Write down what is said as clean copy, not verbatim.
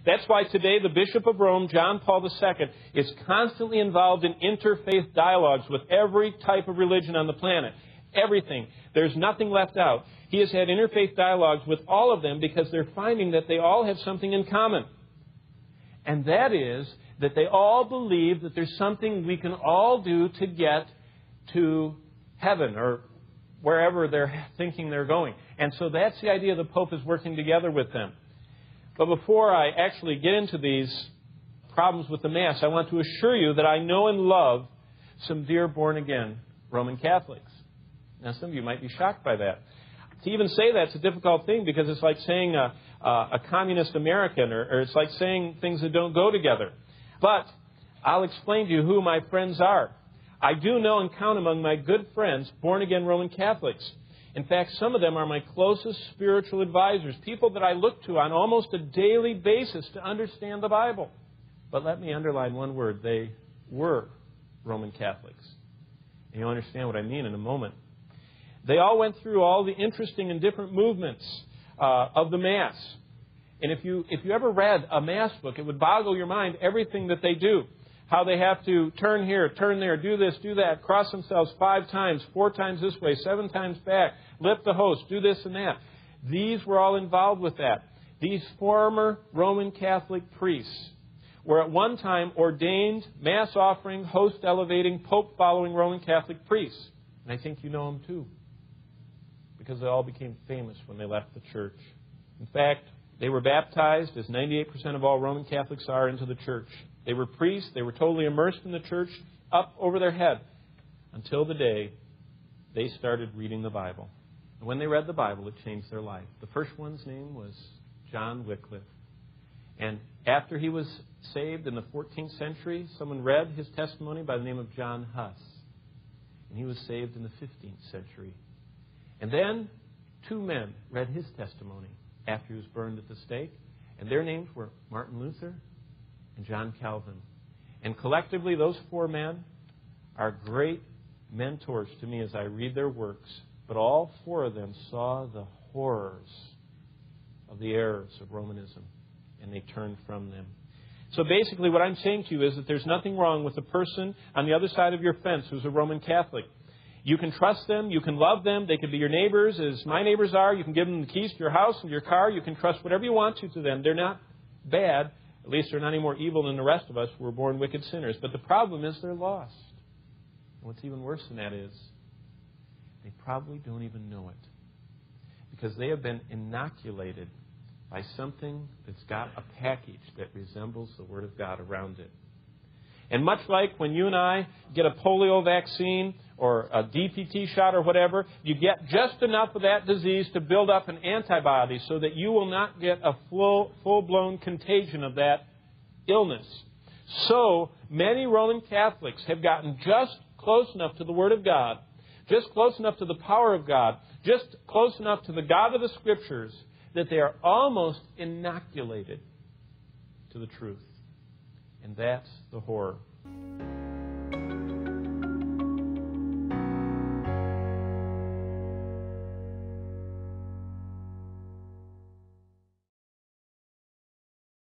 That's why today the Bishop of Rome, John Paul II, is constantly involved in interfaith dialogues with every type of religion on the planet. Everything. There's nothing left out. He has had interfaith dialogues with all of them because they're finding that they all have something in common. And that is that they all believe that there's something we can all do to get to heaven or wherever they're thinking they're going. And so that's the idea the Pope is working together with them. But before I actually get into these problems with the Mass, I want to assure you that I know and love some dear born-again Roman Catholics. Now, some of you might be shocked by that. To even say that's a difficult thing because it's like saying a communist American or it's like saying things that don't go together. But I'll explain to you who my friends are. I do know and count among my good friends born-again Roman Catholics. In fact, some of them are my closest spiritual advisors, people that I look to on almost a daily basis to understand the Bible. But let me underline one word. They were Roman Catholics. And you'll understand what I mean in a moment. They all went through all the interesting and different movements of the Mass. And if you ever read a Mass book, it would boggle your mind everything that they do. How they have to turn here, turn there, do this, do that, cross themselves 5 times, 4 times this way, 7 times back, lift the host, do this and that. These were all involved with that. These former Roman Catholic priests were at one time ordained, Mass offering, host elevating, Pope following Roman Catholic priests. And I think you know them too, because they all became famous when they left the church. In fact, they were baptized, as 98% of all Roman Catholics are, into the church. They were priests. They were totally immersed in the church, up over their head, until the day they started reading the Bible. And when they read the Bible, it changed their life. The first one's name was John Wycliffe. And after he was saved in the 14th century, someone read his testimony by the name of John Huss. And he was saved in the 15th century. And then 2 men read his testimony after he was burned at the stake. And their names were Martin Luther and John Calvin. And collectively, those 4 men are great mentors to me as I read their works. But all 4 of them saw the horrors of the errors of Romanism, and they turned from them. So basically what I'm saying to you is that there's nothing wrong with the person on the other side of your fence who's a Roman Catholic. You can trust them. You can love them. They could be your neighbors, as my neighbors are. You can give them the keys to your house and your car. You can trust whatever you want to them. They're not bad. At least they're not any more evil than the rest of us who were born wicked sinners. But the problem is they're lost. And what's even worse than that is they probably don't even know it, because they have been inoculated by something that's got a package that resembles the Word of God around it. And much like when you and I get a polio vaccine or a DPT shot or whatever, you get just enough of that disease to build up an antibody so that you will not get a full-blown contagion of that illness. So many Roman Catholics have gotten just close enough to the Word of God, just close enough to the power of God, just close enough to the God of the Scriptures that they are almost inoculated to the truth. And that's the horror.